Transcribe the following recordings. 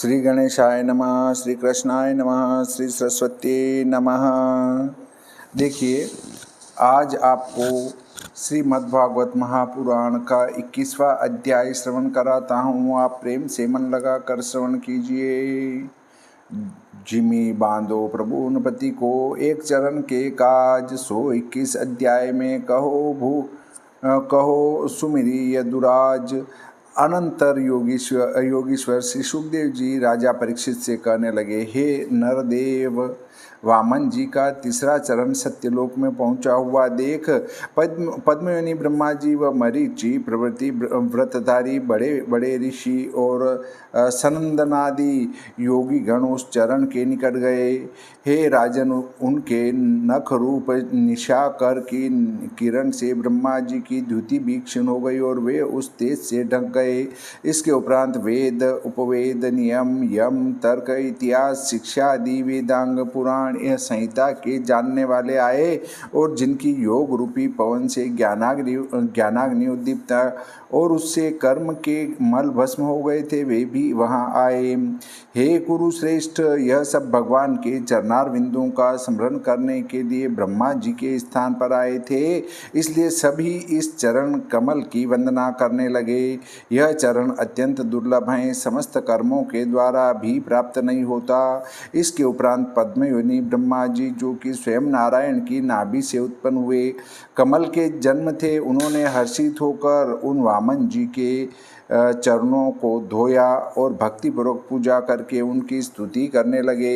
श्री गणेशाय नमः, श्री कृष्णाय नमः, श्री सरस्वती नमः। देखिए, आज आपको श्रीमद्भागवत महापुराण का 21वां अध्याय श्रवण कराता हूँ। आप प्रेम से मन लगा कर श्रवण कीजिए। जिमी बांधो प्रभु नृपति को, एक चरण के काज 121 अध्याय में कहो सुमिरी यदुराज। अनंतर योगीश्वर श्री सुखदेव जी राजा परीक्षित से कहने लगे, हे नरदेव, वामन जी का तीसरा चरण सत्यलोक में पहुंचा हुआ देख। पद्मयोनि ब्रह्मा जी व मरीचि प्रभृति व्रतधारी बड़े बड़े ऋषि और सनंदनादि योगी गण उस चरण के निकट गए। हे राजन, उनके नख रूप निशाकर की किरण से ब्रह्मा जी की द्युति भी क्षीण हो गई और वे उस तेज से ढक गए। इसके उपरांत वेद, उपवेद, नियम, यम, तर्क, इतिहास, शिक्षा आदि वेदांग, पुराण यह संहिता के जानने वाले आए और जिनकी योग रूपी पवन से ज्ञानाग्नि उद्दीप्त और उससे कर्म के मल भस्म हो गए थे, वे भी वहां आए। हे कुरुश्रेष्ठ, यह सब भगवान के चरणारविंदों का स्मरण करने के लिए ब्रह्मा जी के स्थान पर आए थे, इसलिए सभी इस चरण कमल की वंदना करने लगे। यह चरण अत्यंत दुर्लभ है, समस्त कर्मों के द्वारा भी प्राप्त नहीं होता। इसके उपरांत पद्मयोनि ब्रह्मा जी, जो कि स्वयं नारायण की नाभि से उत्पन्न हुए कमल के जन्म थे, उन्होंने हर्षित होकर उन वामन जी के चरणों को धोया और भक्तिपूर्वक पूजा करके उनकी स्तुति करने लगे।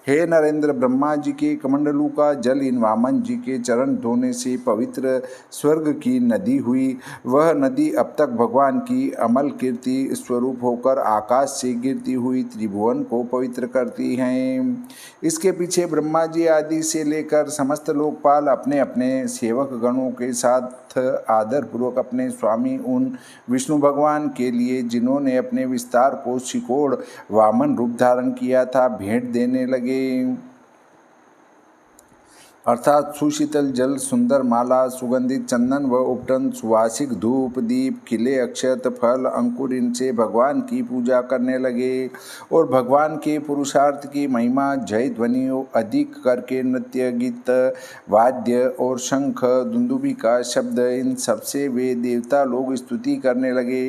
हे नरेंद्र, ब्रह्मा जी के कमंडलू का जल इन वामन जी के चरण धोने से पवित्र स्वर्ग की नदी हुई। वह नदी अब तक भगवान की अमल कीर्ति स्वरूप होकर आकाश से गिरती हुई त्रिभुवन को पवित्र करती हैं। इसके पीछे ब्रह्मा जी आदि से लेकर समस्त लोकपाल अपने अपने सेवक गणों के साथ आदर पूर्वक अपने स्वामी उन विष्णु भगवान के लिए, जिन्होंने अपने विस्तार को शिकोड़ वामन रूप धारण किया था, भेंट देने लगे। अर्थात सुशीतल जल, सुंदर माला, सुगंधित चंदन व उपटन, सुवासिक धूप, दीप, खिले अक्षत, फल, अंकुर, इनसे भगवान की पूजा करने लगे और भगवान के पुरुषार्थ की महिमा जय ध्वनि अधिक करके नृत्य, गीत, वाद्य और शंख, दुंदुभी का शब्द, इन सबसे वे देवता लोग स्तुति करने लगे।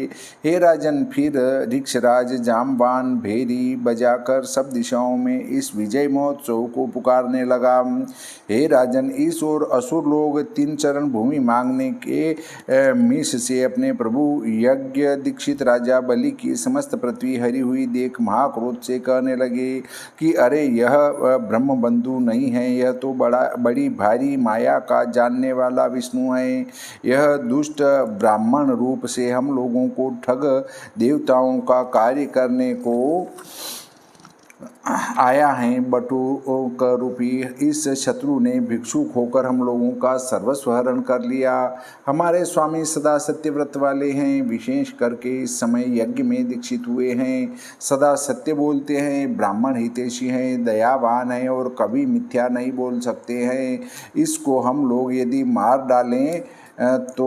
हे राजन, फिर ऋक्षराज जामवान भेरी बजाकर सब दिशाओं में इस विजय महोत्सव को पुकारने लगा। हे राजन, इस और असुर लोग 3 चरण भूमि मांगने के मिष से अपने प्रभु यज्ञ दीक्षित राजा बलि की समस्त पृथ्वी हरी हुई देख महाक्रोध से कहने लगे कि अरे, यह ब्रह्म बंधु नहीं है, यह तो बड़ी भारी माया का जानने वाला विष्णु है। यह दुष्ट ब्राह्मण रूप से हम लोगों को ठग देवताओं का कार्य करने को आया है। बटुक रूपी इस शत्रु ने भिक्षुक होकर हम लोगों का सर्वस्व हरण कर लिया। हमारे स्वामी सदा सत्यव्रत वाले हैं, विशेष करके इस समय यज्ञ में दीक्षित हुए हैं, सदा सत्य बोलते हैं, ब्राह्मण हितैषी हैं, दयावान हैं और कभी मिथ्या नहीं बोल सकते हैं। इसको हम लोग यदि मार डालें तो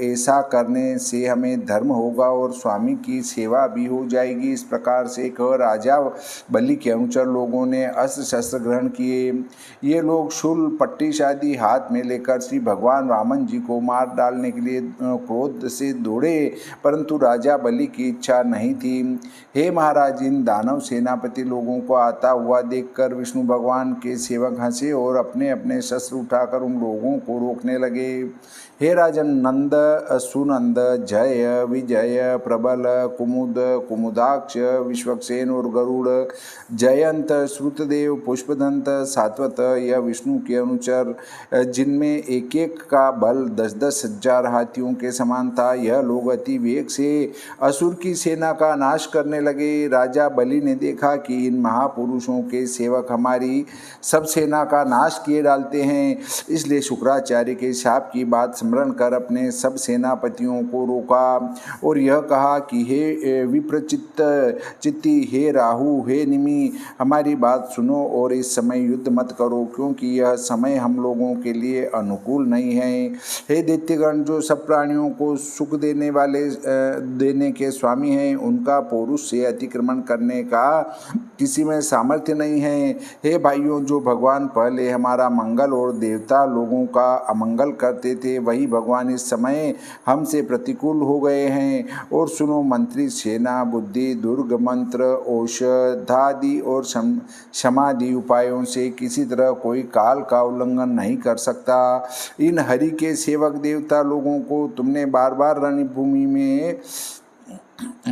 ऐसा करने से हमें धर्म होगा और स्वामी की सेवा भी हो जाएगी। इस प्रकार से कह राजा बलि के अनुचर लोगों ने अस्त्र शस्त्र ग्रहण किए। ये लोग शूल पट्टिश आदि हाथ में लेकर श्री भगवान वामन जी को मार डालने के लिए क्रोध से दौड़े, परंतु राजा बलि की इच्छा नहीं थी। हे महाराज, इन दानव सेनापति लोगों को आता हुआ देखकर विष्णु भगवान के सेवक हंसे और अपने अपने शस्त्र उठाकर उन लोगों को रोकने लगे। हे राजन, नंद, सुनंद, जय, विजय, प्रबल, कुमुद, कुमुदाक्ष, विश्वक्सेन और गरुड़, जयंत, श्रुतदेव, पुष्पदंत, सात्वत, यह विष्णु के अनुचर, जिनमें एक एक का बल 10-10 हजार हाथियों के समान था, यह लोग अति वेग से असुर की सेना का नाश करने लगे। राजा बलि ने देखा कि इन महापुरुषों के सेवक हमारी सब सेना का नाश किए डालते हैं, इसलिए शुक्राचार्य के शाप की बात स्मरण स्मरण कर अपने सब सेनापतियों को रोका और यह कहा कि हे चित्ती, हे राहु, हे निमि, हमारी बात सुनो और इस समय युद्ध मत करो, क्योंकि यह समय हम लोगों के लिए अनुकूल नहीं है। हे दैत्यगण, जो सब प्राणियों को सुख देने के स्वामी हैं, उनका पौरुष से अतिक्रमण करने का किसी में सामर्थ्य नहीं है। हे भाइयों, जो भगवान पहले हमारा मंगल और देवता लोगों का अमंगल करते थे, वही भगवान इस समय हमसे प्रतिकूल हो गए हैं। और सुनो मंत्री, सेना, बुद्धि, दुर्ग, मंत्र, औषधादि और समाधि उपायों से किसी तरह कोई काल का उल्लंघन नहीं कर सकता। इन हरि के सेवक देवता लोगों को तुमने बार बार रणभूमि में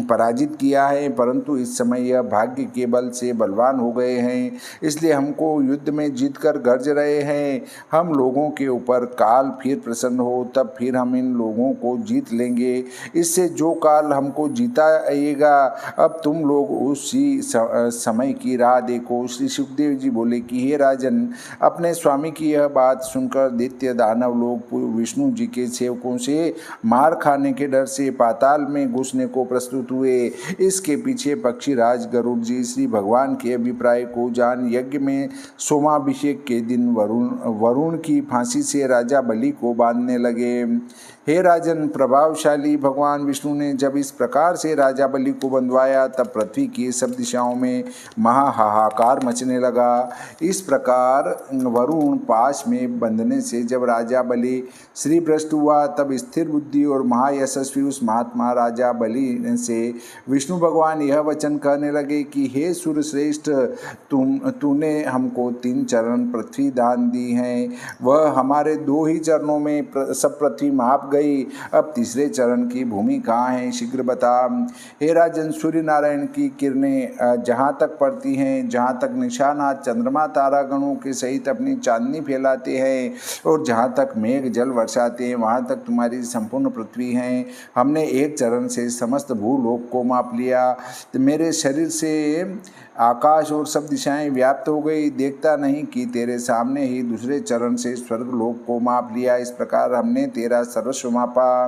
पराजित किया है, परंतु इस समय यह भाग्य के बल से बलवान हो गए हैं, इसलिए हमको युद्ध में जीतकर गर्ज रहे हैं। हम लोगों के ऊपर काल फिर प्रसन्न हो, तब फिर हम इन लोगों को जीत लेंगे। इससे जो काल हमको जीताएगा, अब तुम लोग उसी समय की राह देखो। श्री सुखदेव जी बोले कि हे राजन, अपने स्वामी की यह बात सुनकर दैत्य दानव लोग विष्णु जी के सेवकों से मार खाने के डर से पाताल में घुसने को प्रस्तुत हुए। इसके पीछे पक्षीराज गरुड़ जी श्री भगवान के अभिप्राय को जान यज्ञ में सोमाभिषेक के दिन वरुण की फांसी से राजा बलि को बांधने लगे। हे राजन, प्रभावशाली भगवान विष्णु ने जब इस प्रकार से राजा बलि को बंधवाया, तब पृथ्वी की सब दिशाओं में महाहाहाकार मचने लगा। इस प्रकार वरुण पाश में बंधने से जब राजा बलि श्री भ्रष्ट हुआ, तब स्थिर बुद्धि और महायशस्वी उस महात्मा राजा बलि से विष्णु भगवान यह वचन कहने लगे कि हे सूर्यश्रेष्ठ, तूने हमको 3 चरण पृथ्वी दान दी हैं। वह हमारे 2 ही चरणों में सब पृथ्वी माप गई। अब तीसरे चरण की भूमि कहाँ है, शीघ्र बता। हे राजन, सूर्य नारायण की किरणें जहाँ तक पड़ती हैं, जहाँ तक निशानाथ चंद्रमा तारागणों के सहित अपनी चांदनी फैलाते हैं और जहाँ तक मेघ जल वर्षाते हैं, वहाँ तक तुम्हारी संपूर्ण पृथ्वी है। हमने एक चरण से समस्त भूलोक को माप लिया। मेरे शरीर से आकाश और सब दिशाएं व्याप्त हो गई। देखता नहीं कि तेरे सामने ही दूसरे चरण से स्वर्ग लोक को माप लिया। इस प्रकार हमने तेरा सर्वस्व मापा,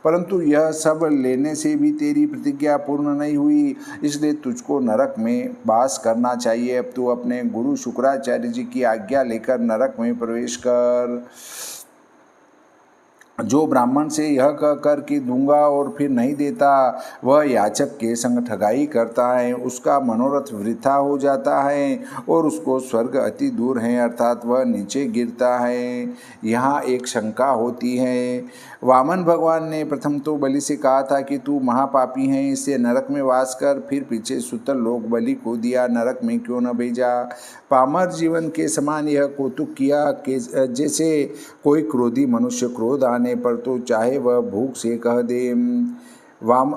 परंतु यह सब लेने से भी तेरी प्रतिज्ञा पूर्ण नहीं हुई, इसलिए तुझको नरक में वास करना चाहिए। अब तू अपने गुरु शुक्राचार्य जी की आज्ञा लेकर नरक में प्रवेश कर। जो ब्राह्मण से यह कहकर कि दूंगा और फिर नहीं देता, वह याचक के संग ठगाई करता है, उसका मनोरथ वृथा हो जाता है और उसको स्वर्ग अति दूर है, अर्थात वह नीचे गिरता है। यहाँ एक शंका होती है। वामन भगवान ने प्रथम तो बलि से कहा था कि तू महापापी है, इससे नरक में वास कर, फिर पीछे सुतल लोग बलि को दिया, नरक में क्यों न भेजा। पामर जीवन के समान यह कौतुक किया कि जैसे कोई क्रोधी मनुष्य क्रोध आने पर तो चाहे वह भूख से कह दे।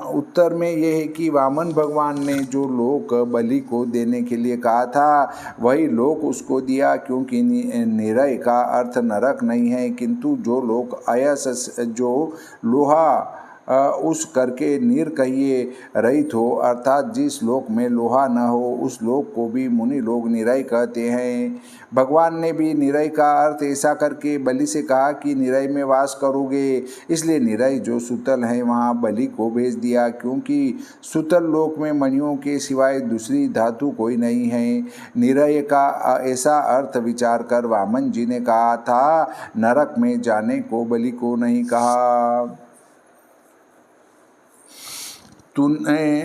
उत्तर में यह है कि वामन भगवान ने जो लोक बलि को देने के लिए कहा था, वही लोक उसको दिया, क्योंकि निरय का अर्थ नरक नहीं है, किंतु जो लोक अयस, जो लोहा उस करके नीर कहिए रहित हो, अर्थात जिस लोक में लोहा न हो, उस लोक को भी मुनि लोग निरय कहते हैं। भगवान ने भी निरय का अर्थ ऐसा करके बलि से कहा कि निरय में वास करोगे, इसलिए निरय जो सुतल है वहाँ बलि को भेज दिया, क्योंकि सुतल लोक में मणियों के सिवाय दूसरी धातु कोई नहीं है। निरय का ऐसा अर्थ विचार कर वामन जी ने कहा था, नरक में जाने को बलि को नहीं कहा। तूने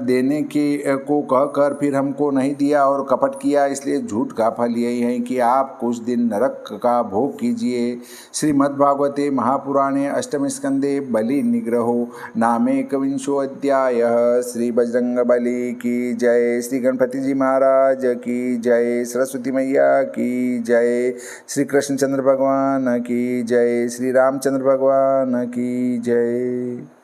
देने के को कहकर फिर हमको नहीं दिया और कपट किया, इसलिए झूठ का फल यही है कि आप कुछ दिन नरक का भोग कीजिए। श्रीमद्भागवते महापुराणे अष्टम स्कंदे बलि निग्रहो नामे एकविंशो अध्याय। श्री बजरंग बली की जय, श्री गणपति जी महाराज की जय, सरस्वती मैया की जय, श्री कृष्णचंद्र भगवान की जय, श्री रामचंद्र भगवान की जय।